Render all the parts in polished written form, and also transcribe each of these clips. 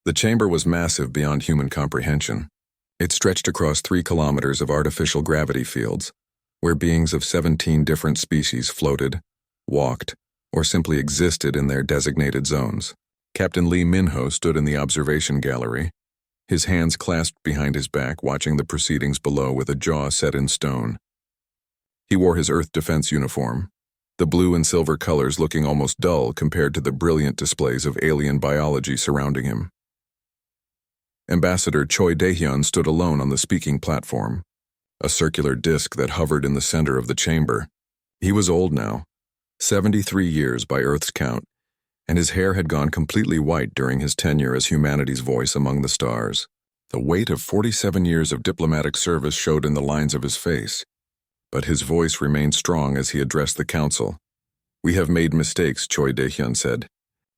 The chamber was massive beyond human comprehension. It stretched across 3 kilometers of artificial gravity fields, where beings of 17 different species floated, walked, or simply existed in their designated zones. Captain Lee Minho stood in the observation gallery, his hands clasped behind his back, watching the proceedings below with a jaw set in stone. He wore his Earth Defense uniform, the blue and silver colors looking almost dull compared to the brilliant displays of alien biology surrounding him. Ambassador Choi Dae-hyun stood alone on the speaking platform, a circular disc that hovered in the center of the chamber. He was old now, 73 years by Earth's count, and his hair had gone completely white during his tenure as humanity's voice among the stars. The weight of 47 years of diplomatic service showed in the lines of his face, but his voice remained strong as he addressed the council. "We have made mistakes," Choi Dae-hyun said.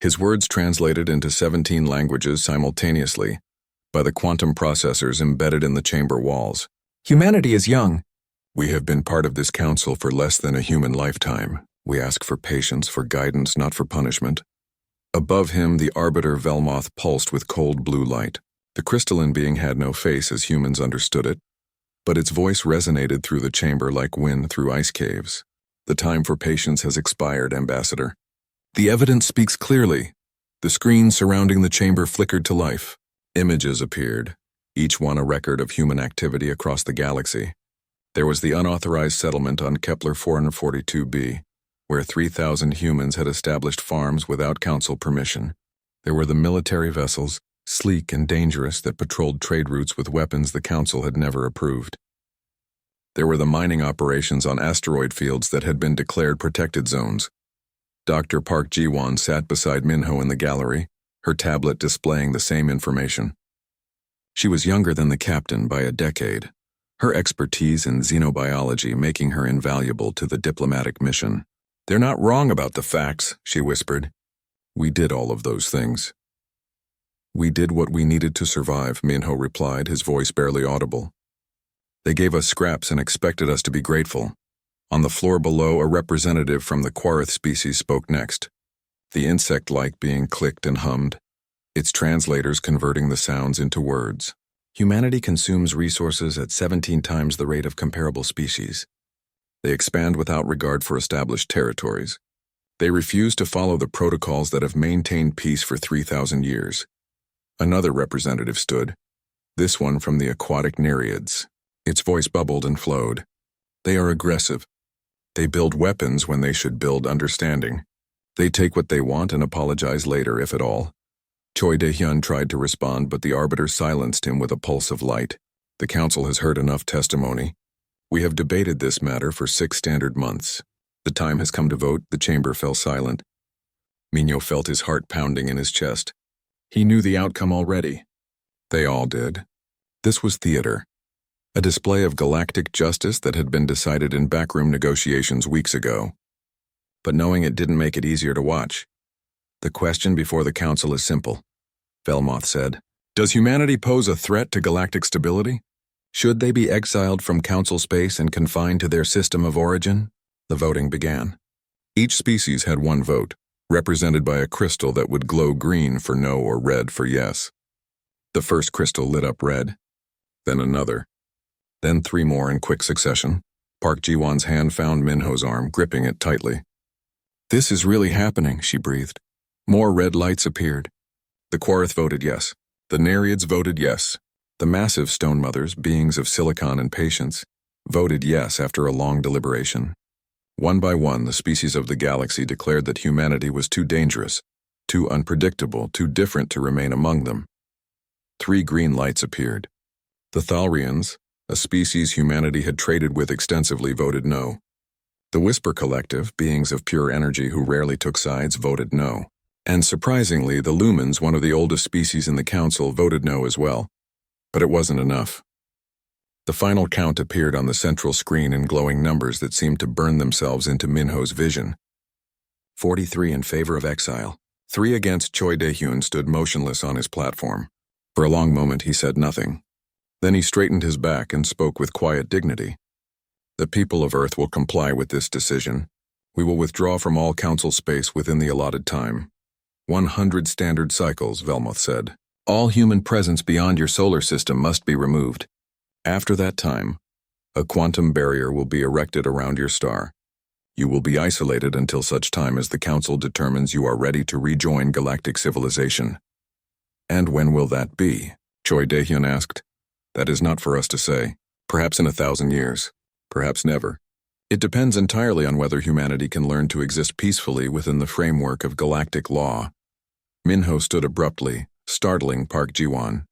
His words translated into 17 languages simultaneously by the quantum processors embedded in the chamber walls. Humanity is young. "We have been part of this council for less than a human lifetime. We ask for patience, for guidance, not for punishment." Above him, the Arbiter Velmoth pulsed with cold blue light. The crystalline being had no face as humans understood it, but its voice resonated through the chamber like wind through ice caves. "The time for patience has expired, Ambassador. The evidence speaks clearly." The screen surrounding the chamber flickered to life. Images appeared, each one a record of human activity across the galaxy. There was the unauthorized settlement on Kepler 442b, where 3,000 humans had established farms without council permission. There were the military vessels, sleek and dangerous, that patrolled trade routes with weapons the council had never approved. There were the mining operations on asteroid fields that had been declared protected zones. Dr. Park Ji-won sat beside Minho in the gallery, her tablet displaying the same information. She was younger than the captain by a decade, her expertise in xenobiology making her invaluable to the diplomatic mission. "They're not wrong about the facts," she whispered. "We did all of those things." "We did what we needed to survive," Minho replied, his voice barely audible. "They gave us scraps and expected us to be grateful." On the floor below, a representative from the Quarith species spoke next. The insect-like being clicked and hummed, its translators converting the sounds into words. "Humanity consumes resources at 17 times the rate of comparable species. They expand without regard for established territories. They refuse to follow the protocols that have maintained peace for 3,000 years. Another representative stood, this one from the aquatic Nereids. Its voice bubbled and flowed. "They are aggressive. They build weapons when they should build understanding. They take what they want and apologize later, if at all." Choi Dae-hyun tried to respond, but the Arbiter silenced him with a pulse of light. "The Council has heard enough testimony. We have debated this matter for 6 standard months. The time has come to vote." The chamber fell silent. Minho felt his heart pounding in his chest. He knew the outcome already. They all did. This was theater, a display of galactic justice that had been decided in backroom negotiations weeks ago. But knowing it didn't make it easier to watch. "The question before the Council is simple," Velmoth said. "Does humanity pose a threat to galactic stability? Should they be exiled from Council space and confined to their system of origin?" The voting began. Each species had one vote, represented by a crystal that would glow green for no or red for yes. The first crystal lit up red, then another, then 3 more in quick succession. Park Ji-won's hand found Minho's arm, gripping it tightly. "This is really happening," she breathed. More red lights appeared. The Quarith voted yes. The Nereids voted yes. The massive Stone Mothers, beings of silicon and patience, voted yes after a long deliberation. One by one, the species of the galaxy declared that humanity was too dangerous, too unpredictable, too different to remain among them. 3 green lights appeared. The Thalrians, a species humanity had traded with extensively, voted no. The Whisper Collective, beings of pure energy who rarely took sides, voted no. And surprisingly, the Lumens, one of the oldest species in the Council, voted no as well. But it wasn't enough. The final count appeared on the central screen in glowing numbers that seemed to burn themselves into Minho's vision. 43 in favor of exile. 3 against. Choi Dae-hyun stood motionless on his platform. For a long moment he said nothing. Then he straightened his back and spoke with quiet dignity. "The people of Earth will comply with this decision. We will withdraw from all Council space within the allotted time." 100 standard cycles, Velmoth said. All human presence beyond your solar system must be removed. After that time, a quantum barrier will be erected around your star. You will be isolated until such time as the Council determines you are ready to rejoin galactic civilization. And when will that be? Choi Daehyun asked. That is not for us to say. Perhaps in 1,000 years. Perhaps never. It depends entirely on whether humanity can learn to exist peacefully within the framework of galactic law. Minho stood abruptly, startling Park Ji-won.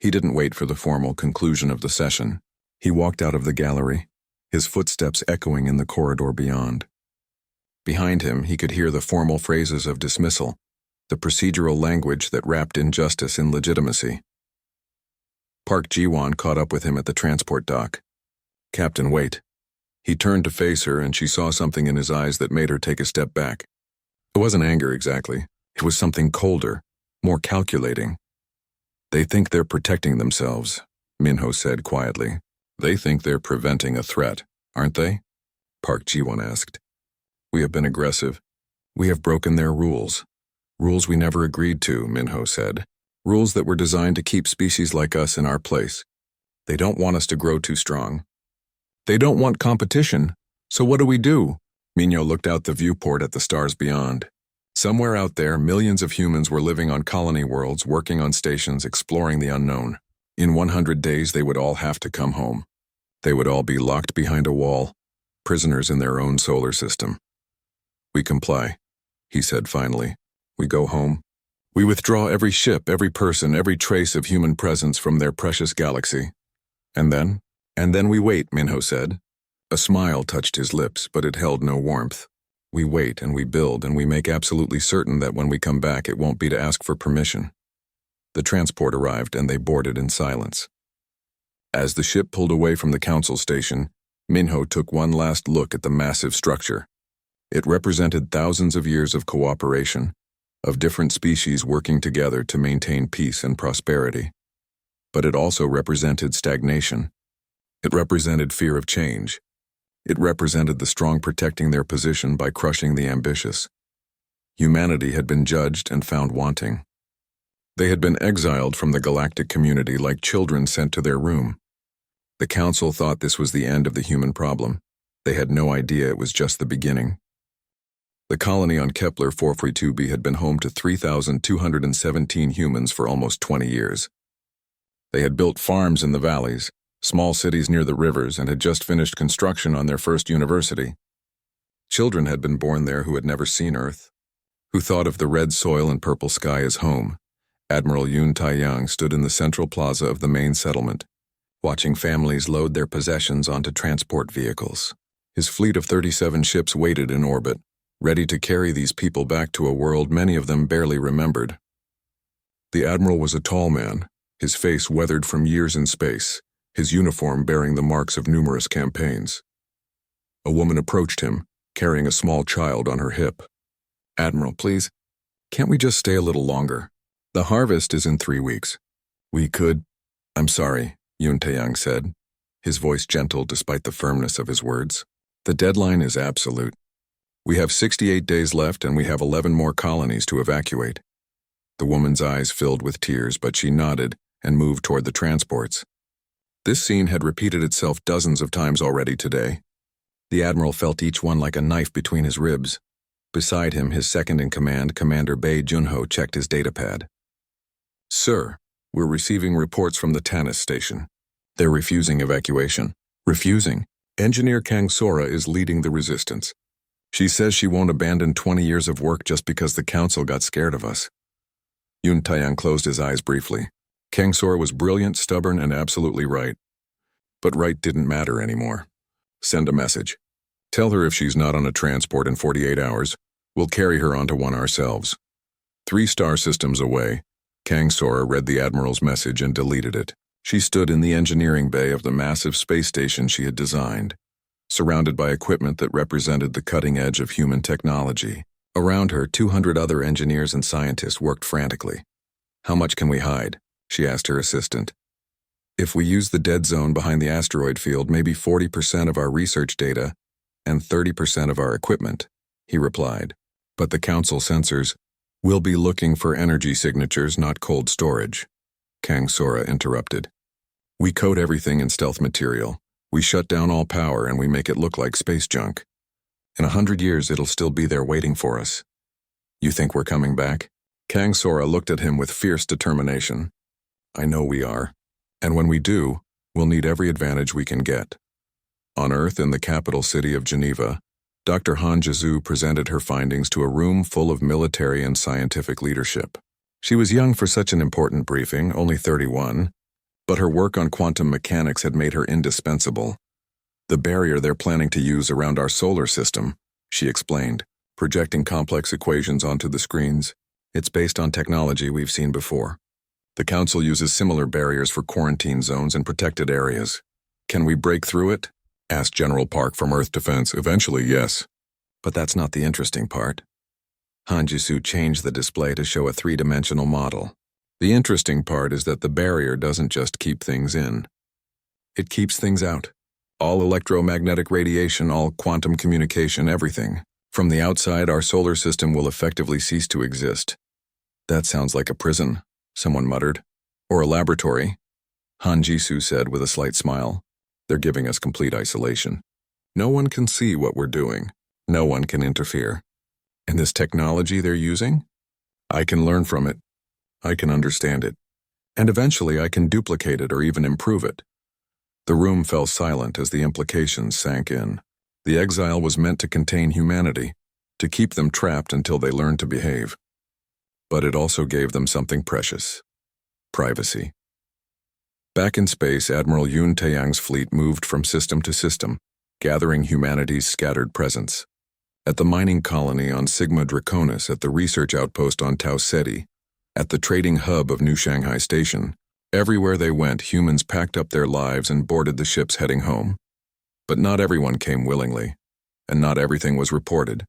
He didn't wait for the formal conclusion of the session. He walked out of the gallery, his footsteps echoing in the corridor beyond. Behind him, he could hear the formal phrases of dismissal, the procedural language that wrapped injustice in legitimacy. Park Ji-won caught up with him at the transport dock. "Captain, wait." He turned to face her, and she saw something in his eyes that made her take a step back. It wasn't anger exactly. It was something colder, more calculating. "They think they're protecting themselves," Minho said quietly. "They think they're preventing a threat, aren't they?" Park Ji-won asked. "We have been aggressive. We have broken their rules. Rules we never agreed to," Minho said. "Rules that were designed to keep species like us in our place. They don't want us to grow too strong. They don't want competition. So what do we do?" Minho looked out the viewport at the stars beyond. Somewhere out there, millions of humans were living on colony worlds, working on stations, exploring the unknown. In 100 days, they would all have to come home. They would all be locked behind a wall, prisoners in their own solar system. "We comply," he said finally. "We go home. We withdraw every ship, every person, every trace of human presence from their precious galaxy. And then we wait," Minho said. A smile touched his lips, but it held no warmth. "We wait and we build and we make absolutely certain that when we come back it won't be to ask for permission." The transport arrived and they boarded in silence. As the ship pulled away from the Council station, Minho took one last look at the massive structure. It represented thousands of years of cooperation, of different species working together to maintain peace and prosperity. But it also represented stagnation. It represented fear of change. It represented the strong protecting their position by crushing the ambitious. Humanity had been judged and found wanting. They had been exiled from the galactic community like children sent to their room. The Council thought this was the end of the human problem. They had no idea it was just the beginning. The colony on Kepler 442b had been home to 3,217 humans for almost 20 years. They had built farms in the valleys, small cities near the rivers, and had just finished construction on their first university. Children had been born there who had never seen Earth, who thought of the red soil and purple sky as home. Admiral Yoon Tae-yang stood in the central plaza of the main settlement, watching families load their possessions onto transport vehicles. His fleet of 37 ships waited in orbit, ready to carry these people back to a world many of them barely remembered. The Admiral was a tall man, his face weathered from years in space, his uniform bearing the marks of numerous campaigns. A woman approached him, carrying a small child on her hip. "Admiral, please, can't we just stay a little longer? The harvest is in 3 weeks. We could—" "I'm sorry," Yoon Tae-yang said, his voice gentle despite the firmness of his words. "The deadline is absolute. We have 68 days left and we have 11 more colonies to evacuate." The woman's eyes filled with tears, but she nodded and moved toward the transports. This scene had repeated itself dozens of times already today. The Admiral felt each one like a knife between his ribs. Beside him, his second-in-command, Commander Bae Junho, checked his datapad. "Sir, we're receiving reports from the Tanis station. They're refusing evacuation." "Refusing?" "Engineer Kang Sora is leading the resistance. She says she won't abandon 20 years of work just because the Council got scared of us." Yoon Tae-yang closed his eyes briefly. Kang Sora was brilliant, stubborn, and absolutely right. But right didn't matter anymore. "Send a message. Tell her if she's not on a transport in 48 hours, we'll carry her onto one ourselves." 3 star systems away, Kang Sora read the Admiral's message and deleted it. She stood in the engineering bay of the massive space station she had designed, surrounded by equipment that represented the cutting edge of human technology. Around her, 200 other engineers and scientists worked frantically. "How much can we hide?" she asked her assistant. "If we use the dead zone behind the asteroid field, maybe 40% of our research data and 30% of our equipment," he replied. "But the Council sensors will be looking for energy signatures, not cold storage." Kang Sora interrupted. "We coat everything in stealth material. We shut down all power and we make it look like space junk. In 100 years it'll still be there waiting for us. You think we're coming back?" Kang Sora looked at him with fierce determination. "I know we are. And when we do, we'll need every advantage we can get." On Earth, in the capital city of Geneva, Dr. Han Zhu presented her findings to a room full of military and scientific leadership. She was young for such an important briefing, only 31, but her work on quantum mechanics had made her indispensable. "The barrier they're planning to use around our solar system," she explained, projecting complex equations onto the screens. "It's based on technology we've seen before. The Council uses similar barriers for quarantine zones and protected areas. Can we break through it?" asked General Park from Earth Defense. "Eventually, yes. But that's not the interesting part." Han Jisu changed the display to show a three-dimensional model. "The interesting part is that the barrier doesn't just keep things in. It keeps things out. All electromagnetic radiation, all quantum communication, everything. From the outside, our solar system will effectively cease to exist." "That sounds like a prison," someone muttered. "Or a laboratory," Han Jisu said with a slight smile. "They're giving us complete isolation. No one can see what we're doing. No one can interfere. And this technology they're using? I can learn from it. I can understand it. And eventually I can duplicate it or even improve it." The room fell silent as the implications sank in. The exile was meant to contain humanity, to keep them trapped until they learned to behave. But it also gave them something precious: privacy. Back in space, Admiral Yun Taeyang's fleet moved from system to system, gathering humanity's scattered presence. At the mining colony on Sigma Draconis, at the research outpost on Tau Ceti, at the trading hub of New Shanghai Station, everywhere they went, humans packed up their lives and boarded the ships heading home. But not everyone came willingly, and not everything was reported.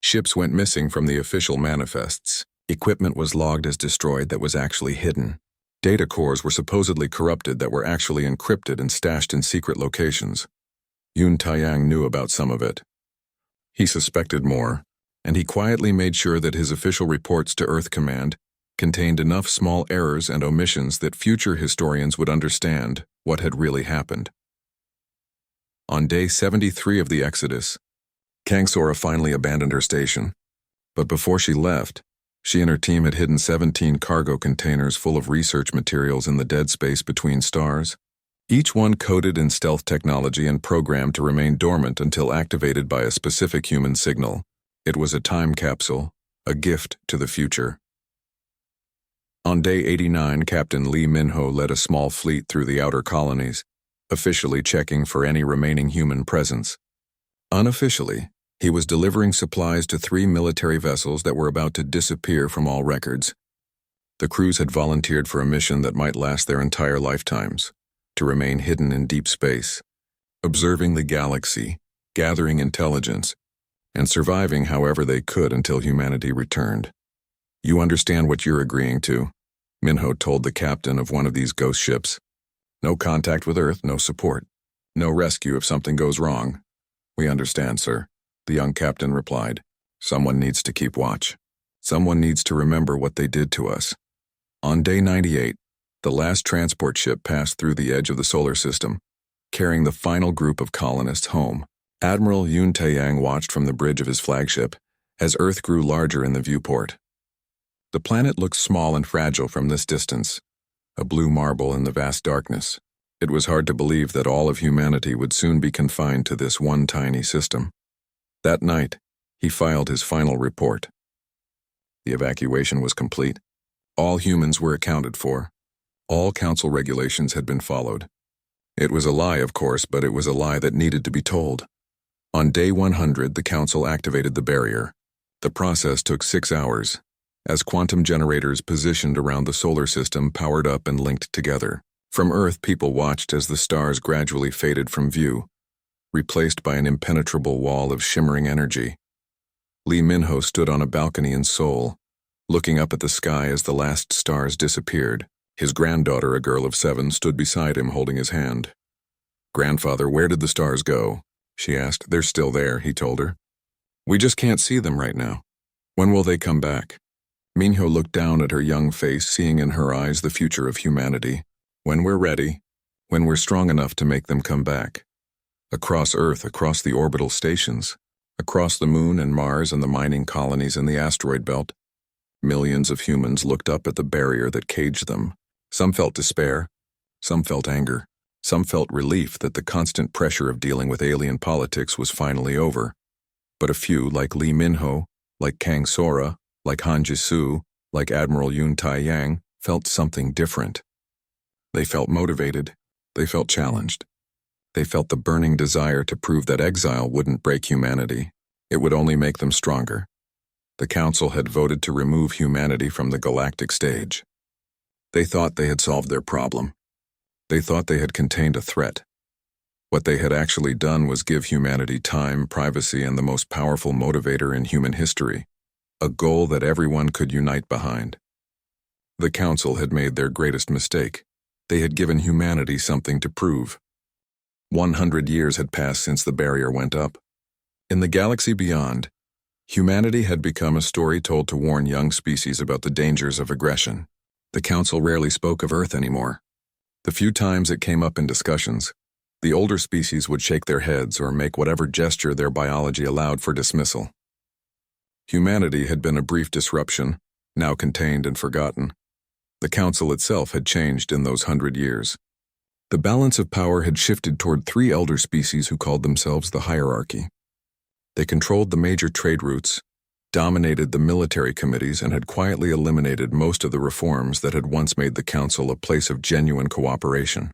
Ships went missing from the official manifests. Equipment was logged as destroyed that was actually hidden. Data cores were supposedly corrupted that were actually encrypted and stashed in secret locations. Yun Taeyang knew about some of it. He suspected more, and he quietly made sure that his official reports to Earth Command contained enough small errors and omissions that future historians would understand what had really happened. On day 73 of the Exodus, Kang Sora finally abandoned her station. But before she left, she and her team had hidden 17 cargo containers full of research materials in the dead space between stars, each one coded in stealth technology and programmed to remain dormant until activated by a specific human signal. It was a time capsule, a gift to the future. On day 89, Captain Lee Minho led a small fleet through the outer colonies, officially checking for any remaining human presence. Unofficially, he was delivering supplies to 3 military vessels that were about to disappear from all records. The crews had volunteered for a mission that might last their entire lifetimes, to remain hidden in deep space, observing the galaxy, gathering intelligence, and surviving however they could until humanity returned. "You understand what you're agreeing to," Minho told the captain of one of these ghost ships. "No contact with Earth, no support. No rescue if something goes wrong." "We understand, sir," the young captain replied. "Someone needs to keep watch. Someone needs to remember what they did to us." On day 98, the last transport ship passed through the edge of the solar system, carrying the final group of colonists home. Admiral Yun Taeyang watched from the bridge of his flagship as Earth grew larger in the viewport. The planet looked small and fragile from this distance, a blue marble in the vast darkness. It was hard to believe that all of humanity would soon be confined to this one tiny system. That night, he filed his final report. The evacuation was complete. All humans were accounted for. All council regulations had been followed. It was a lie, of course, but it was a lie that needed to be told. On day 100, the council activated the barrier. The process took 6 hours, as quantum generators positioned around the solar system powered up and linked together. From Earth, people watched as the stars gradually faded from view, replaced by an impenetrable wall of shimmering energy. Lee Minho stood on a balcony in Seoul, looking up at the sky as the last stars disappeared. His granddaughter, a girl of 7, stood beside him holding his hand. "Grandfather, where did the stars go?" she asked. "They're still there," he told her. "We just can't see them right now. When will they come back?" Minho looked down at her young face, seeing in her eyes the future of humanity. When we're ready, when we're strong enough to make them come back. Across Earth, across the orbital stations, across the Moon and Mars and the mining colonies in the asteroid belt, millions of humans looked up at the barrier that caged them. Some felt despair, some felt anger, some felt relief that the constant pressure of dealing with alien politics was finally over. But a few, like Lee Minho, like Kang Sora, like Han Jisoo, like Admiral Yoon Tai-yang, felt something different. They felt motivated, they felt challenged. They felt the burning desire to prove that Exile wouldn't break humanity. It would only make them stronger. The Council had voted to remove humanity from the galactic stage. They thought they had solved their problem. They thought they had contained a threat. What they had actually done was give humanity time, privacy, and the most powerful motivator in human history, a goal that everyone could unite behind. The Council had made their greatest mistake. They had given humanity something to prove. 100 years had passed since the barrier went up. In the galaxy beyond, humanity had become a story told to warn young species about the dangers of aggression. The Council rarely spoke of Earth anymore. The few times it came up in discussions, the older species would shake their heads or make whatever gesture their biology allowed for dismissal. Humanity had been a brief disruption, now contained and forgotten. The Council itself had changed in those 100 years. The balance of power had shifted toward 3 elder species who called themselves the Hierarchy. They controlled the major trade routes, dominated the military committees, and had quietly eliminated most of the reforms that had once made the Council a place of genuine cooperation.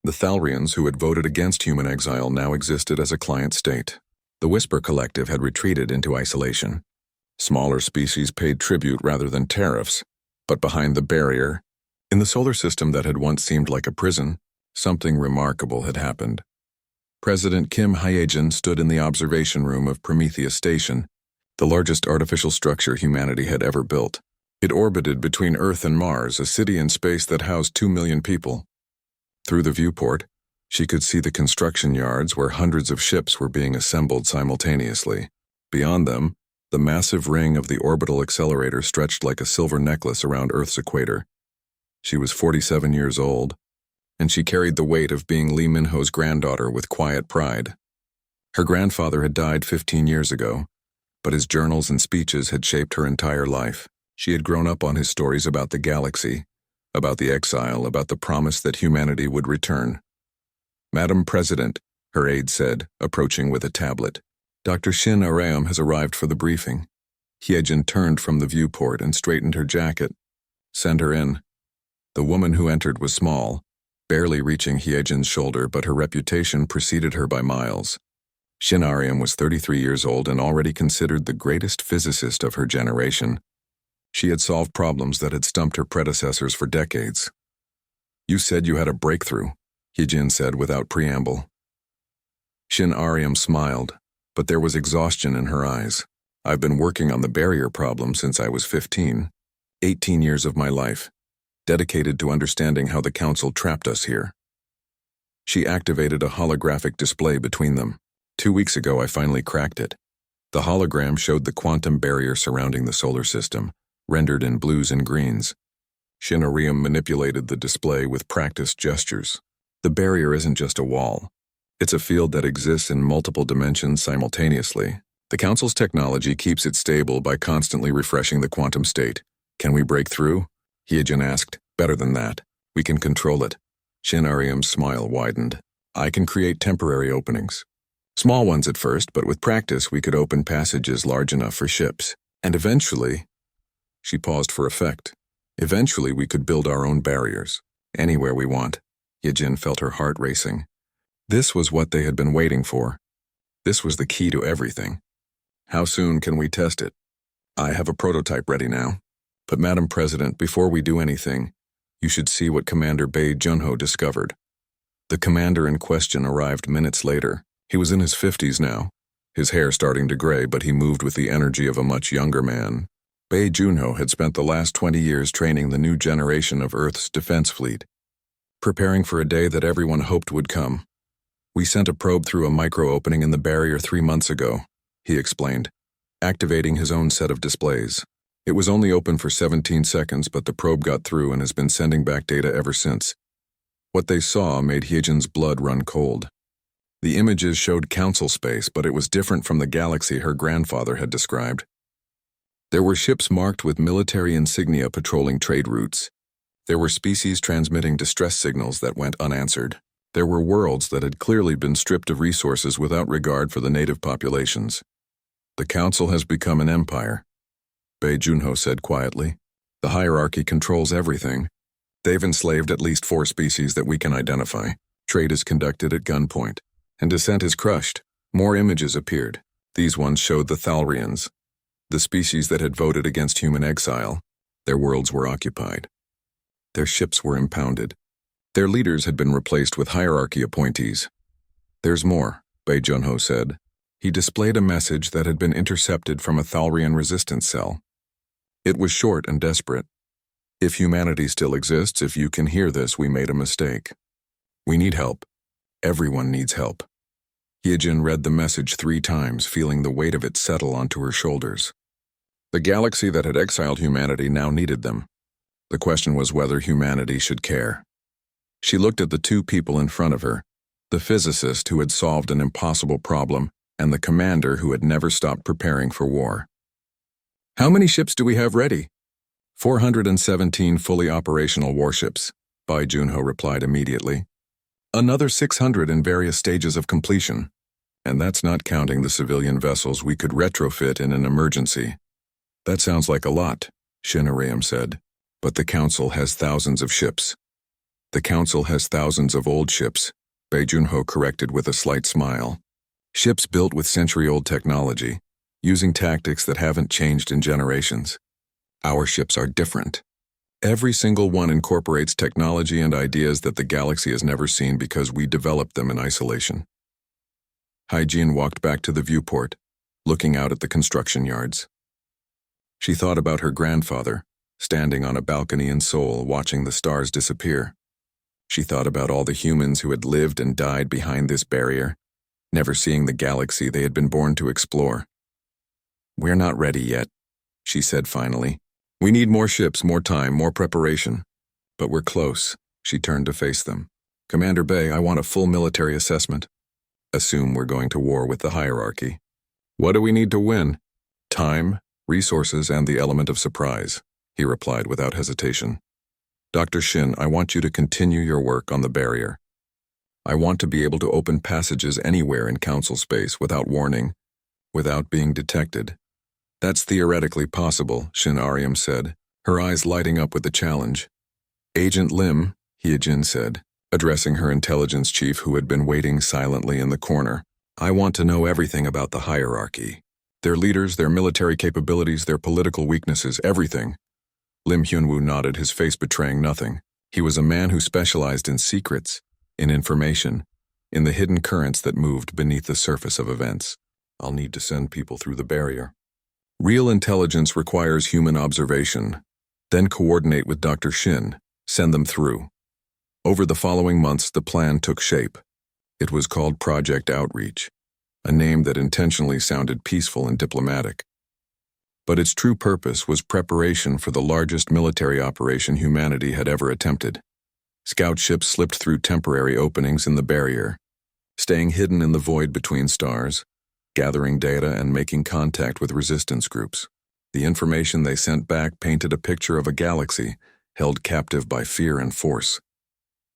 The Thalrians, who had voted against human exile, now existed as a client state. The Whisper Collective had retreated into isolation. Smaller species paid tribute rather than tariffs, but behind the barrier, in the solar system that had once seemed like a prison, something remarkable had happened. President Kim Hyejin stood in the observation room of Prometheus Station, the largest artificial structure humanity had ever built. It orbited between Earth and Mars, a city in space that housed 2 million people. Through the viewport, she could see the construction yards where hundreds of ships were being assembled simultaneously. Beyond them, the massive ring of the orbital accelerator stretched like a silver necklace around Earth's equator. She was 47 years old, and she carried the weight of being Lee Minho's granddaughter with quiet pride. Her grandfather had died 15 years ago, but his journals and speeches had shaped her entire life. She had grown up on his stories about the galaxy, about the exile, about the promise that humanity would return. "Madam President," her aide said, approaching with a tablet, "Dr. Shin Aram has arrived for the briefing." Hyejin turned from the viewport and straightened her jacket. "Send her in." The woman who entered was small, barely reaching Hyejin's shoulder, but her reputation preceded her by miles. Shin Aram was 33 years old and already considered the greatest physicist of her generation. She had solved problems that had stumped her predecessors for decades. "You said you had a breakthrough," Hyejin said without preamble. Shin Aram smiled, but there was exhaustion in her eyes. "I've been working on the barrier problem since I was 15. 18 years of my life, dedicated to understanding how the Council trapped us here." She activated a holographic display between them. 2 weeks ago, I finally cracked it. The hologram showed the quantum barrier surrounding the solar system, rendered in blues and greens. Shin Aram manipulated the display with practiced gestures. "The barrier isn't just a wall. It's a field that exists in multiple dimensions simultaneously. The Council's technology keeps it stable by constantly refreshing the quantum state. Can we break through?" Hyejin asked. "Better than that. We can control it." Shin Aram's smile widened. "I can create temporary openings. Small ones at first, but with practice we could open passages large enough for ships. And eventually—" She paused for effect. "Eventually we could build our own barriers. Anywhere we want." Hyejin felt her heart racing. This was what they had been waiting for. This was the key to everything. "How soon can we test it?" "I have a prototype ready now. But Madam President, before we do anything, you should see what Commander Bae Junho discovered." The commander in question arrived minutes later. He was in his 50s now, his hair starting to gray, but he moved with the energy of a much younger man. Bae Junho had spent the last 20 years training the new generation of Earth's defense fleet, preparing for a day that everyone hoped would come. "We sent a probe through a micro-opening in the barrier 3 months ago," he explained, activating his own set of displays. It was only open for 17 seconds, but the probe got through and has been sending back data ever since. What they saw made Hyejin's blood run cold. The images showed council space, but it was different from the galaxy her grandfather had described. There were ships marked with military insignia patrolling trade routes. There were species transmitting distress signals that went unanswered. There were worlds that had clearly been stripped of resources without regard for the native populations. The council has become an empire, Bei Junho said quietly. The hierarchy controls everything. They've enslaved at least 4 species that we can identify. Trade is conducted at gunpoint, and dissent is crushed. More images appeared. These ones showed the Thalrians, the species that had voted against human exile. Their worlds were occupied. Their ships were impounded. Their leaders had been replaced with hierarchy appointees. There's more, Bei Junho said. He displayed a message that had been intercepted from a Thalrian resistance cell. It was short and desperate. If humanity still exists, if you can hear this, we made a mistake. We need help. Everyone needs help. Hyejin read the message 3 times, feeling the weight of it settle onto her shoulders. The galaxy that had exiled humanity now needed them. The question was whether humanity should care. She looked at the 2 people in front of her, the physicist who had solved an impossible problem and the commander who had never stopped preparing for war. How many ships do we have ready? 417 fully operational warships, Bei Junho replied immediately. Another 600 in various stages of completion. And that's not counting the civilian vessels we could retrofit in an emergency. That sounds like a lot, Shin Ariam said. But the Council has thousands of ships. The Council has thousands of old ships, Bei Junho corrected with a slight smile. Ships built with century-old technology, using tactics that haven't changed in generations. Our ships are different. Every single one incorporates technology and ideas that the galaxy has never seen because we developed them in isolation. Hyejin walked back to the viewport, looking out at the construction yards. She thought about her grandfather, standing on a balcony in Seoul watching the stars disappear. She thought about all the humans who had lived and died behind this barrier, never seeing the galaxy they had been born to explore. We're not ready yet, she said finally. We need more ships, more time, more preparation. But we're close. She turned to face them. Commander Bei, I want a full military assessment. Assume we're going to war with the hierarchy. What do we need to win? Time, resources, and the element of surprise, he replied without hesitation. Dr. Shin, I want you to continue your work on the barrier. I want to be able to open passages anywhere in Council space without warning, without being detected. That's theoretically possible, Shin Ariam said, her eyes lighting up with the challenge. Agent Lim, Hyejin said, addressing her intelligence chief who had been waiting silently in the corner. I want to know everything about the hierarchy. Their leaders, their military capabilities, their political weaknesses, everything. Lim Hyunwoo nodded, his face betraying nothing. He was a man who specialized in secrets, in information, in the hidden currents that moved beneath the surface of events. I'll need to send people through the barrier. Real intelligence requires human observation, then coordinate with Dr. Shin, send them through. Over the following months, the plan took shape. It was called Project Outreach, a name that intentionally sounded peaceful and diplomatic. But its true purpose was preparation for the largest military operation humanity had ever attempted. Scout ships slipped through temporary openings in the barrier, staying hidden in the void between stars, gathering data and making contact with resistance groups. The information they sent back painted a picture of a galaxy held captive by fear and force.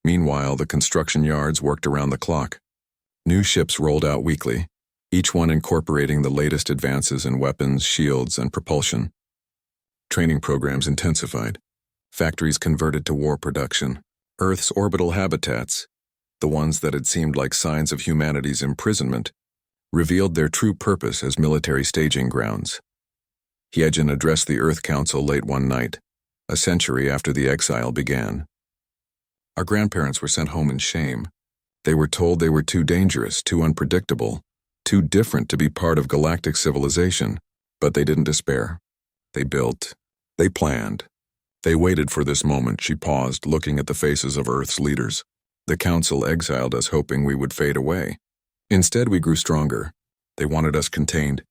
Meanwhile, the construction yards worked around the clock. New ships rolled out weekly, each one incorporating the latest advances in weapons, shields, and propulsion. Training programs intensified. Factories converted to war production. Earth's orbital habitats, the ones that had seemed like signs of humanity's imprisonment, revealed their true purpose as military staging grounds. Hyejin addressed the Earth Council late one night, a century after the exile began. Our grandparents were sent home in shame. They were told they were too dangerous, too unpredictable, too different to be part of galactic civilization, but they didn't despair. They built. They planned. They waited for this moment. She paused, looking at the faces of Earth's leaders. The Council exiled us hoping we would fade away. Instead, we grew stronger. They wanted us contained.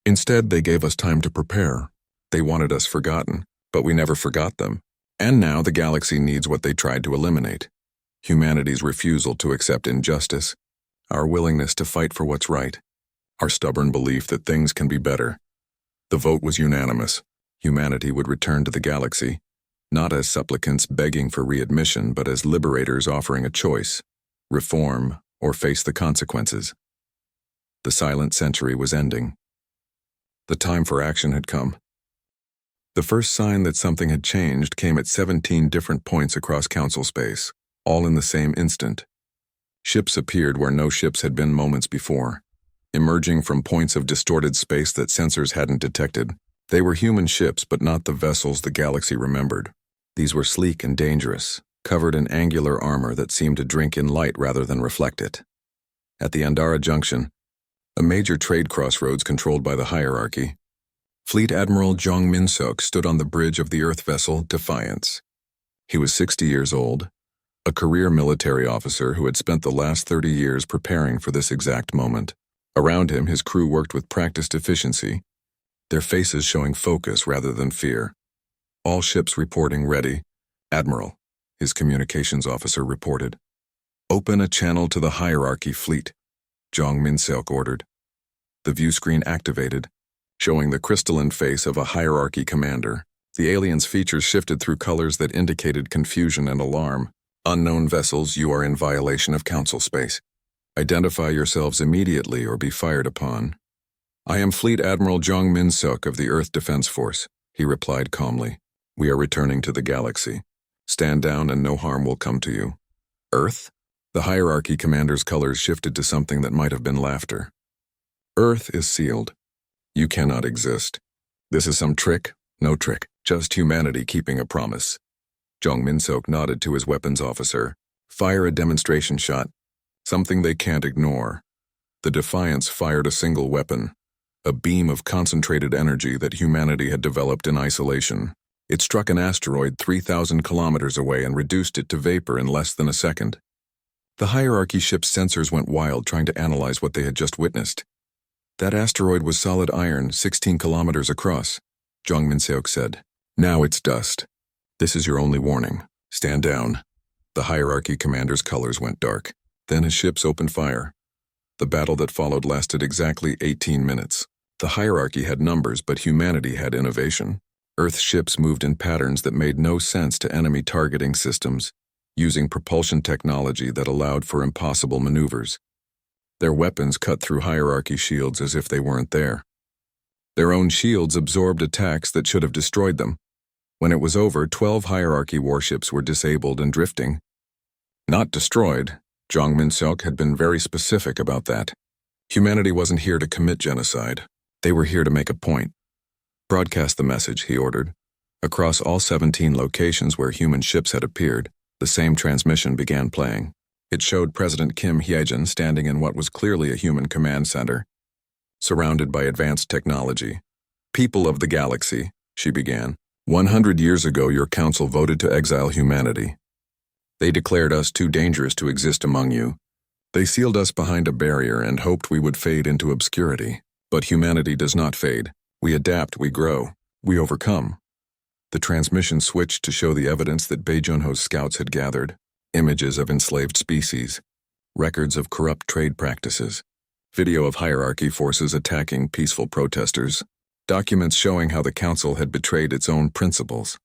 Instead, they gave us time to prepare. They wanted us forgotten, but we never forgot them. And now the galaxy needs what they tried to eliminate. Humanity's refusal to accept injustice, our willingness to fight for what's right, our stubborn belief that things can be better. The vote was unanimous. Humanity would return to the galaxy, not as supplicants begging for readmission, but as liberators offering a choice: reform or face the consequences. The silent century was ending. The time for action had come. The first sign that something had changed came at 17 different points across Council space, all in the same instant. Ships appeared where no ships had been moments before, emerging from points of distorted space that sensors hadn't detected. They were human ships, but not the vessels the galaxy remembered. These were sleek and dangerous, covered in angular armor that seemed to drink in light rather than reflect it. At the Andara Junction, a major trade crossroads controlled by the hierarchy, Fleet Admiral Jong Min-suk stood on the bridge of the Earth vessel Defiance. He was 60 years old, a career military officer who had spent the last 30 years preparing for this exact moment. Around him, his crew worked with practiced efficiency, their faces showing focus rather than fear. All ships reporting ready. Admiral, his communications officer reported. Open a channel to the hierarchy fleet, Jong Min-suk ordered. The view screen activated, showing the crystalline face of a hierarchy commander. The alien's features shifted through colors that indicated confusion and alarm. Unknown vessels, you are in violation of Council space. Identify yourselves immediately or be fired upon. I am Fleet Admiral Jong Min-suk of the Earth Defense Force, he replied calmly. We are returning to the galaxy. Stand down and no harm will come to you. Earth? The hierarchy commander's colors shifted to something that might have been laughter. Earth is sealed. You cannot exist. This is some trick? No trick, just humanity keeping a promise. Jong Min-suk nodded to his weapons officer. Fire a demonstration shot. Something they can't ignore. The Defiance fired a single weapon, a beam of concentrated energy that humanity had developed in isolation. It struck an asteroid 3,000 kilometers away and reduced it to vapor in less than a second. The hierarchy ship's sensors went wild trying to analyze what they had just witnessed. That asteroid was solid iron, 16 kilometers across, Jong Min-suk said. Now it's dust. This is your only warning. Stand down. The hierarchy commander's colors went dark. Then his ships opened fire. The battle that followed lasted exactly 18 minutes. The hierarchy had numbers, but humanity had innovation. Earth ships moved in patterns that made no sense to enemy targeting systems, using propulsion technology that allowed for impossible maneuvers. Their weapons cut through hierarchy shields as if they weren't there. Their own shields absorbed attacks that should have destroyed them. When it was over, 12 hierarchy warships were disabled and drifting. Not destroyed. Jong Min-suk had been very specific about that. Humanity wasn't here to commit genocide. They were here to make a point. Broadcast the message, he ordered. Across all 17 locations where human ships had appeared, the same transmission began playing. It showed President Kim Hye-jin standing in what was clearly a human command center, surrounded by advanced technology. People of the galaxy, she began. 100 years ago, your council voted to exile humanity. They declared us too dangerous to exist among you. They sealed us behind a barrier and hoped we would fade into obscurity. But humanity does not fade. We adapt, we grow, we overcome. The transmission switched to show the evidence that Bae Junho's scouts had gathered. Images of enslaved species, records of corrupt trade practices, video of hierarchy forces attacking peaceful protesters, documents showing how the council had betrayed its own principles.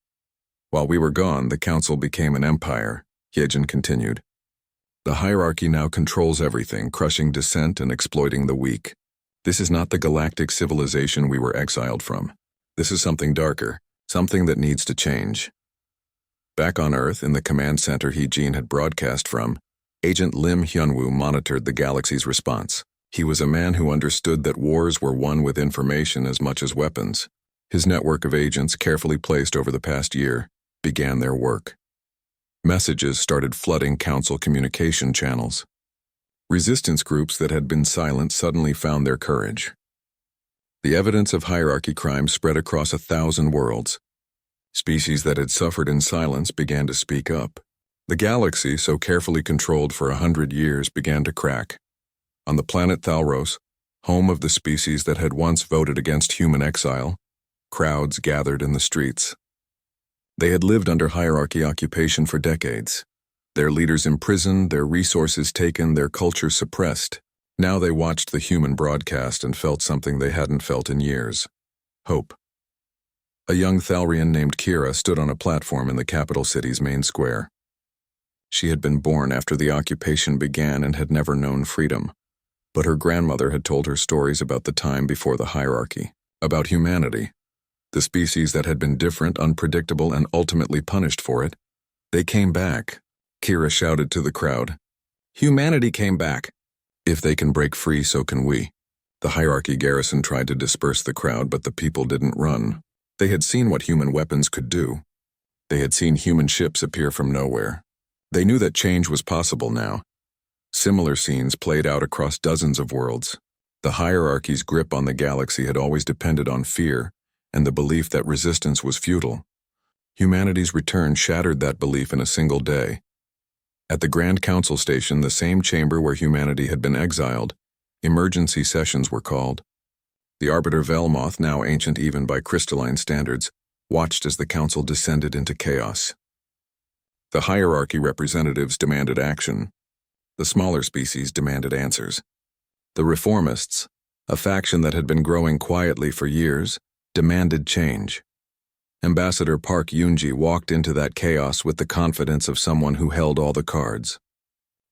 While we were gone, the council became an empire, Hye-jin continued. The hierarchy now controls everything, crushing dissent and exploiting the weak. This is not the galactic civilization we were exiled from. This is something darker, something that needs to change. Back on Earth, in the command center Hye-jin had broadcast from, Agent Lim Hyunwoo monitored the galaxy's response. He was a man who understood that wars were won with information as much as weapons. His network of agents, carefully placed over the past year, began their work. Messages started flooding council communication channels. Resistance groups that had been silent suddenly found their courage. The evidence of hierarchy crime spread across 1,000 worlds. Species that had suffered in silence began to speak up. The galaxy, so carefully controlled for 100 years, began to crack. On the planet Thalros, home of the species that had once voted against human exile, Crowds gathered in the streets. They had lived under hierarchy occupation for decades. Their leaders imprisoned, their resources taken, their culture suppressed. Now they watched the human broadcast and felt something they hadn't felt in years. Hope. A young Thalrian named Kira stood on a platform in the capital city's main square. She had been born after the occupation began and had never known freedom. But her grandmother had told her stories about the time before the hierarchy, about humanity, the species that had been different, unpredictable, and ultimately punished for it. They came back. Kira shouted to the crowd. Humanity came back. If they can break free, so can we. The hierarchy garrison tried to disperse the crowd, but the people didn't run. They had seen what human weapons could do. They had seen human ships appear from nowhere. They knew that change was possible now. Similar scenes played out across dozens of worlds. The hierarchy's grip on the galaxy had always depended on fear and the belief that resistance was futile. Humanity's return shattered that belief in a single day. At the Grand Council Station, the same chamber where humanity had been exiled, emergency sessions were called. The Arbiter Velmoth, now ancient even by crystalline standards, watched as the council descended into chaos. The hierarchy representatives demanded action. The smaller species demanded answers. The reformists, a faction that had been growing quietly for years, demanded change. Ambassador Park Yunji walked into that chaos with the confidence of someone who held all the cards.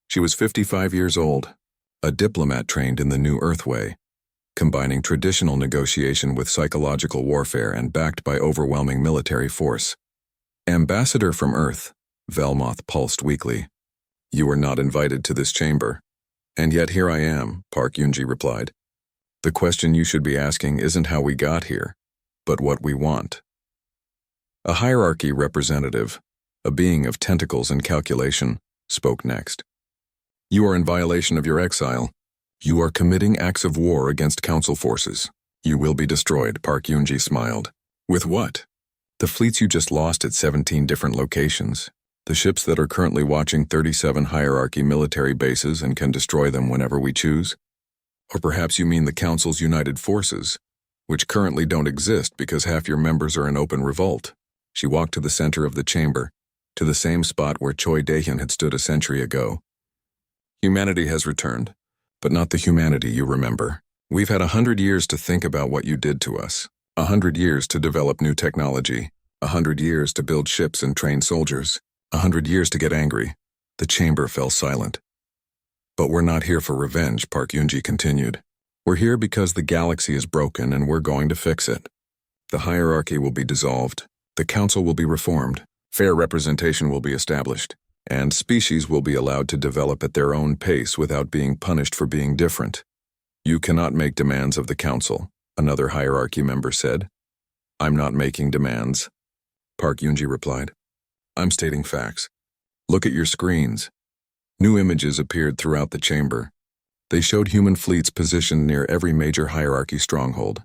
She was 55 years old, a diplomat trained in the New Earth way, combining traditional negotiation with psychological warfare and backed by overwhelming military force. Ambassador from Earth, Velmoth pulsed weakly. You were not invited to this chamber. And yet here I am, Park Yunji replied. The question you should be asking isn't how we got here, but what we want. A hierarchy representative, a being of tentacles and calculation, spoke next. You are in violation of your exile. You are committing acts of war against council forces. You will be destroyed, Park Yunji smiled. With what? The fleets you just lost at 17 different locations. The ships that are currently watching 37 hierarchy military bases and can destroy them whenever we choose? Or perhaps you mean the Council's united forces, which currently don't exist because half your members are in open revolt. She walked to the center of the chamber, to the same spot where Choi Daehyun had stood a century ago. Humanity has returned, but not the humanity you remember. We've had 100 years to think about what you did to us, 100 years to develop new technology, 100 years to build ships and train soldiers, 100 years to get angry. The chamber fell silent. But we're not here for revenge, Park Yunji continued. We're here because the galaxy is broken and we're going to fix it. The hierarchy will be dissolved. The council will be reformed, fair representation will be established, and species will be allowed to develop at their own pace without being punished for being different. You cannot make demands of the council, another hierarchy member said. I'm not making demands, Park Yunji replied. I'm stating facts. Look at your screens. New images appeared throughout the chamber. They showed human fleets positioned near every major hierarchy stronghold.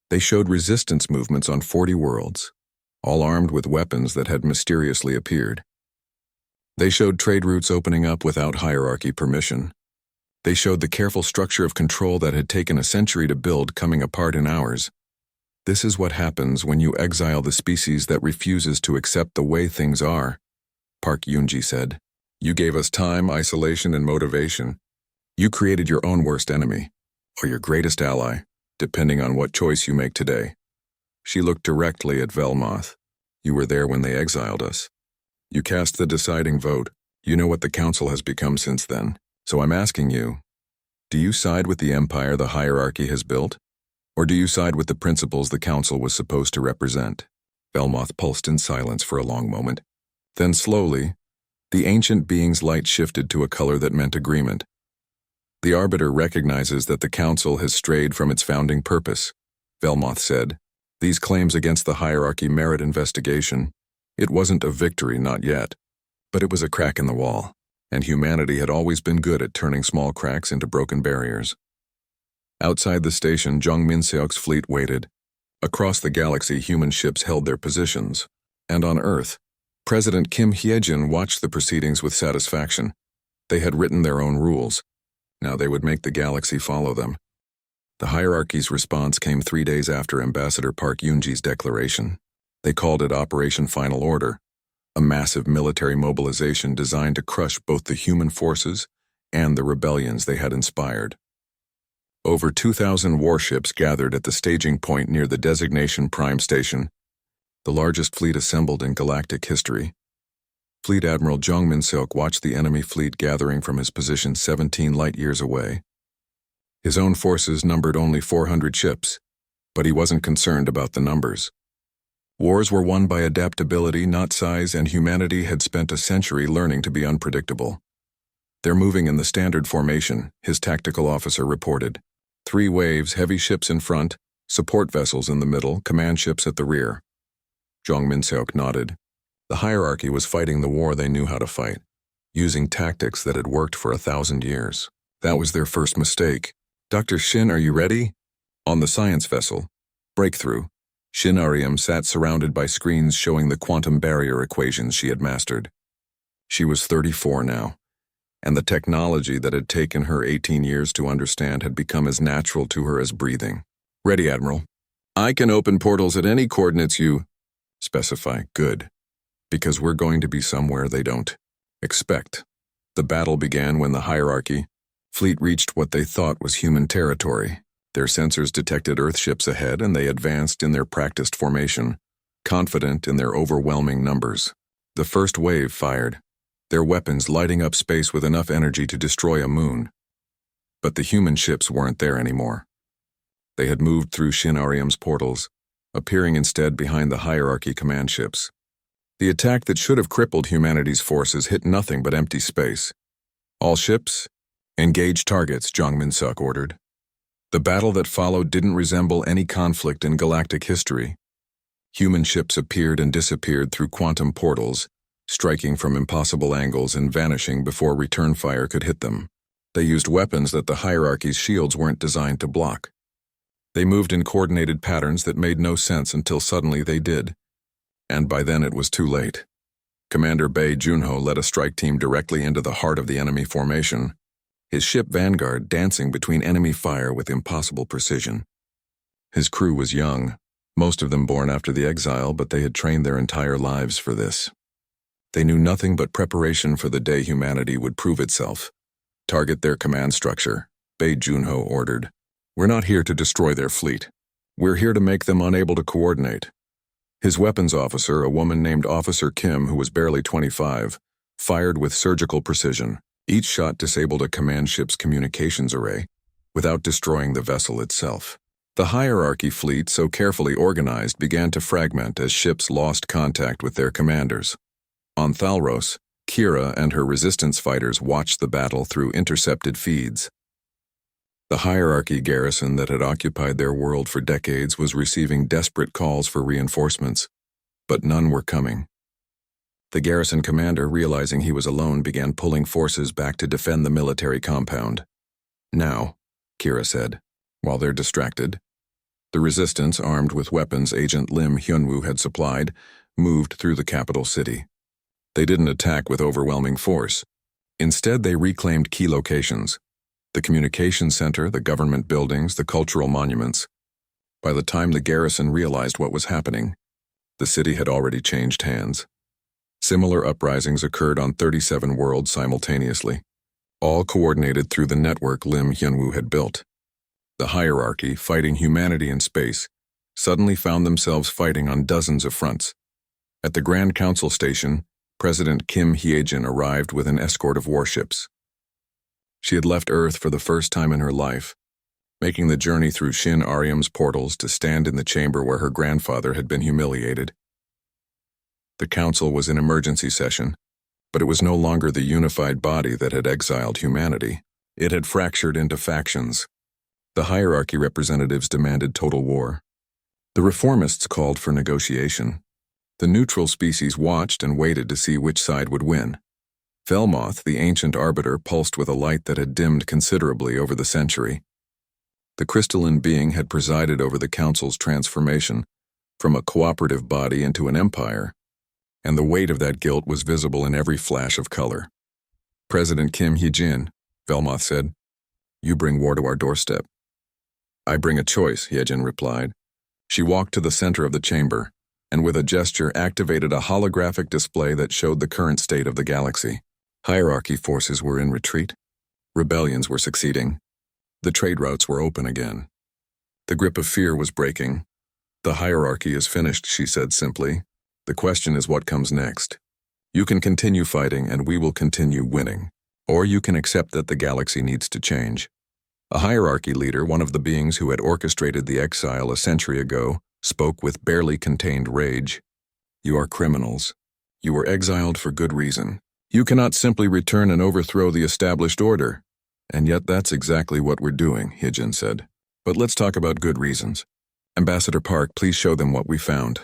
They showed resistance movements on 40 worlds, all armed with weapons that had mysteriously appeared. They showed trade routes opening up without hierarchy permission. They showed the careful structure of control that had taken a century to build coming apart in hours. This is what happens when you exile the species that refuses to accept the way things are, Park Yunji said. You gave us time, isolation, and motivation. You created your own worst enemy, or your greatest ally, depending on what choice you make today. She looked directly at Velmoth. You were there when they exiled us. You cast the deciding vote. You know what the council has become since then. So I'm asking you, do you side with the empire the hierarchy has built? Or do you side with the principles the council was supposed to represent? Velmoth pulsed in silence for a long moment. Then slowly, the ancient being's light shifted to a color that meant agreement. The Arbiter recognizes that the council has strayed from its founding purpose, Velmoth said. These claims against the hierarchy merit investigation. It wasn't a victory, not yet, but it was a crack in the wall, and humanity had always been good at turning small cracks into broken barriers. Outside the station, Jung Min-seok's fleet waited. Across the galaxy, human ships held their positions, and on Earth, President Kim Hye-jin watched the proceedings with satisfaction. They had written their own rules. Now they would make the galaxy follow them. The hierarchy's response came 3 days after Ambassador Park Yoon-ji's declaration. They called it Operation Final Order, a massive military mobilization designed to crush both the human forces and the rebellions they had inspired. Over 2,000 warships gathered at the staging point near the designation Prime Station, the largest fleet assembled in galactic history. Fleet Admiral Jung Min-seok watched the enemy fleet gathering from his position 17 light-years away. His own forces numbered only 400 ships, but he wasn't concerned about the numbers. Wars were won by adaptability, not size, and humanity had spent a century learning to be unpredictable. "They're moving in the standard formation," his tactical officer reported. 3 waves, heavy ships in front, support vessels in the middle, command ships at the rear. Jung Min-seok nodded. The hierarchy was fighting the war they knew how to fight, using tactics that had worked for 1,000 years. That was their first mistake. "Dr. Shin, are you ready?" On the science vessel, Breakthrough, Shin Ariam sat surrounded by screens showing the quantum barrier equations she had mastered. She was 34 now, and the technology that had taken her 18 years to understand had become as natural to her as breathing. "Ready, Admiral. I can open portals at any coordinates you specify." "Good. Because we're going to be somewhere they don't expect." The battle began when the hierarchy fleet reached what they thought was human territory. Their sensors detected Earthships ahead, and they advanced in their practiced formation, confident in their overwhelming numbers. The first wave fired, their weapons lighting up space with enough energy to destroy a moon. But the human ships weren't there anymore. They had moved through Shin Ariam's portals, appearing instead behind the hierarchy command ships. The attack that should have crippled humanity's forces hit nothing but empty space. "All ships, engage targets," Jung Min-seok ordered. The battle that followed didn't resemble any conflict in galactic history. Human ships appeared and disappeared through quantum portals, striking from impossible angles and vanishing before return fire could hit them. They used weapons that the hierarchy's shields weren't designed to block. They moved in coordinated patterns that made no sense until suddenly they did. And by then it was too late. Commander Bae Junho led a strike team directly into the heart of the enemy formation, his ship Vanguard dancing between enemy fire with impossible precision. His crew was young, most of them born after the Exile, but they had trained their entire lives for this. They knew nothing but preparation for the day humanity would prove itself. "Target their command structure," Bae Junho ordered. "We're not here to destroy their fleet. We're here to make them unable to coordinate." His weapons officer, a woman named Officer Kim who was barely 25, fired with surgical precision. Each shot disabled a command ship's communications array, without destroying the vessel itself. The hierarchy fleet, so carefully organized, began to fragment as ships lost contact with their commanders. On Thalros, Kira and her resistance fighters watched the battle through intercepted feeds. The hierarchy garrison that had occupied their world for decades was receiving desperate calls for reinforcements, but none were coming. The garrison commander, realizing he was alone, began pulling forces back to defend the military compound. "Now," Kira said, while they're distracted. The resistance, armed with weapons Agent Lim Hyunwoo had supplied, moved through the capital city. They didn't attack with overwhelming force. Instead, they reclaimed key locations: the communication center, the government buildings, the cultural monuments. By the time the garrison realized what was happening, the city had already changed hands. Similar uprisings occurred on 37 worlds simultaneously, all coordinated through the network Lim Hyunwoo had built. The hierarchy, fighting humanity in space, suddenly found themselves fighting on dozens of fronts. At the Grand Council Station, President Kim Hye-jin arrived with an escort of warships. She had left Earth for the first time in her life, making the journey through Shin Ariam's portals to stand in the chamber where her grandfather had been humiliated. The council was in emergency session, but it was no longer the unified body that had exiled humanity. It had fractured into factions. The hierarchy representatives demanded total war. The reformists called for negotiation. The neutral species watched and waited to see which side would win. Velmoth, the ancient arbiter, pulsed with a light that had dimmed considerably over the century. The crystalline being had presided over the council's transformation from a cooperative body into an empire, and the weight of that guilt was visible in every flash of color. "President Kim Hye-jin," Velmoth said, "you bring war to our doorstep. I bring a choice, Hyejin replied. She walked to the center of the chamber, and with a gesture activated a holographic display that showed the current state of the galaxy. Hierarchy forces were in retreat. Rebellions were succeeding. The trade routes were open again. The grip of fear was breaking. The hierarchy is finished, she said simply. The question is what comes next. You can continue fighting and we will continue winning. Or you can accept that the galaxy needs to change. A hierarchy leader, one of the beings who had orchestrated the exile a century ago, spoke with barely contained rage. You are criminals. You were exiled for good reason. You cannot simply return and overthrow the established order. And yet that's exactly what we're doing, Hyejin said. But let's talk about good reasons. Ambassador Park, please show them what we found.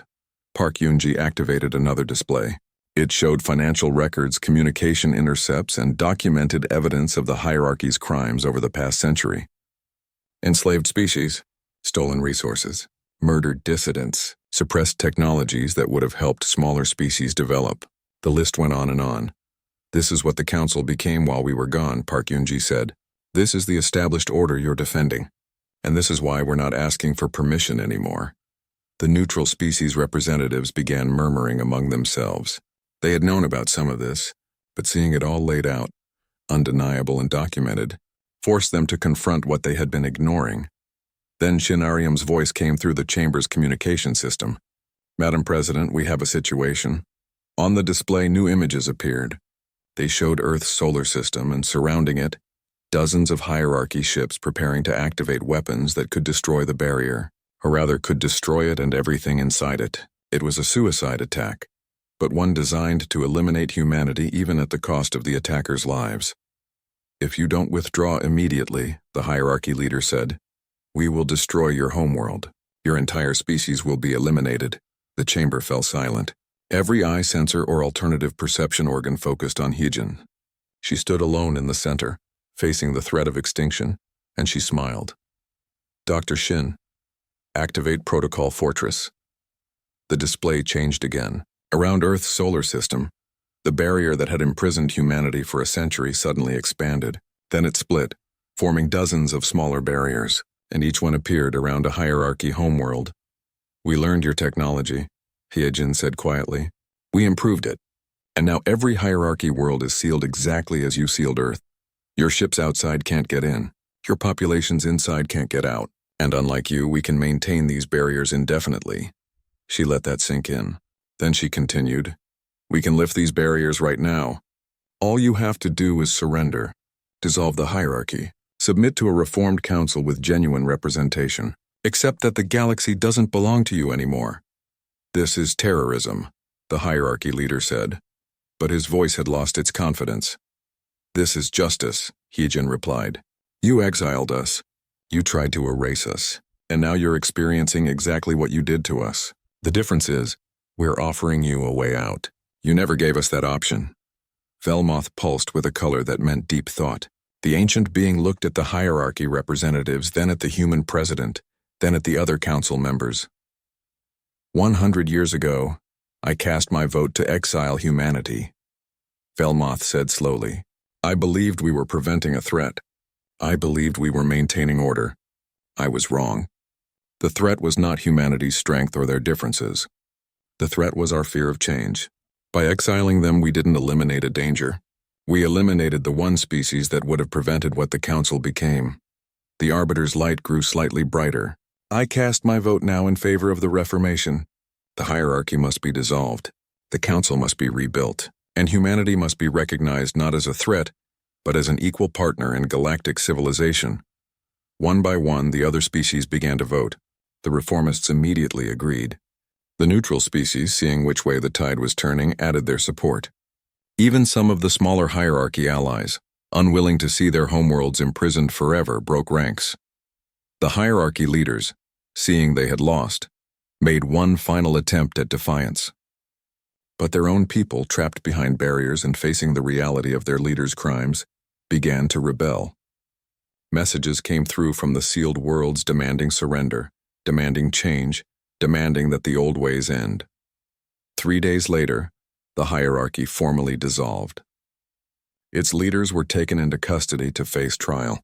Park Yoonji activated another display. It showed financial records, communication intercepts, and documented evidence of the hierarchy's crimes over the past century. Enslaved species, stolen resources, murdered dissidents, suppressed technologies that would have helped smaller species develop. The list went on and on. This is what the council became while we were gone, Park Yoonji said. This is the established order you're defending. And this is why we're not asking for permission anymore. The neutral species representatives began murmuring among themselves. They had known about some of this, but seeing it all laid out, undeniable and documented, forced them to confront what they had been ignoring. Then Shinarium's voice came through the chamber's communication system. Madam President, we have a situation. On the display, new images appeared. They showed Earth's solar system and surrounding it, dozens of hierarchy ships preparing to activate weapons that could destroy the barrier, or rather could destroy it and everything inside it. It was a suicide attack, but one designed to eliminate humanity even at the cost of the attackers' lives. If you don't withdraw immediately, the hierarchy leader said, we will destroy your homeworld. Your entire species will be eliminated. The chamber fell silent. Every eye sensor or alternative perception organ focused on Hyejin. She stood alone in the center, facing the threat of extinction, and she smiled. Dr. Shin, activate Protocol Fortress. The display changed again. Around Earth's solar system, the barrier that had imprisoned humanity for a century suddenly expanded. Then it split, forming dozens of smaller barriers, and each one appeared around a hierarchy homeworld. We learned your technology, Hyejin said quietly. We improved it, and now every hierarchy world is sealed exactly as you sealed Earth. Your ships outside can't get in, your populations inside can't get out, and unlike you, we can maintain these barriers indefinitely. She let that sink in. Then she continued, we can lift these barriers right now. All you have to do is surrender, dissolve the hierarchy, submit to a reformed council with genuine representation, accept that the galaxy doesn't belong to you anymore. This is terrorism, the hierarchy leader said, but his voice had lost its confidence. This is justice, Hyejin replied. You exiled us. You tried to erase us, and now you're experiencing exactly what you did to us. The difference is, we're offering you a way out. You never gave us that option. Velmoth pulsed with a color that meant deep thought. The ancient being looked at the hierarchy representatives, then at the human president, then at the other council members. 100 years ago, I cast my vote to exile humanity. Velmoth said slowly. I believed we were preventing a threat. I believed we were maintaining order. I was wrong. The threat was not humanity's strength or their differences. The threat was our fear of change. By exiling them, we didn't eliminate a danger. We eliminated the one species that would have prevented what the council became. The Arbiter's light grew slightly brighter. I cast my vote now in favor of the Reformation. The hierarchy must be dissolved. The council must be rebuilt. And humanity must be recognized not as a threat, but as an equal partner in galactic civilization. One by one, the other species began to vote. The reformists immediately agreed. The neutral species, seeing which way the tide was turning, added their support. Even some of the smaller hierarchy allies, unwilling to see their homeworlds imprisoned forever, broke ranks. The hierarchy leaders, seeing they had lost, made one final attempt at defiance. But their own people, trapped behind barriers and facing the reality of their leaders' crimes, began to rebel. Messages came through from the sealed worlds demanding surrender, demanding change, demanding that the old ways end. 3 days later, the hierarchy formally dissolved. Its leaders were taken into custody to face trial.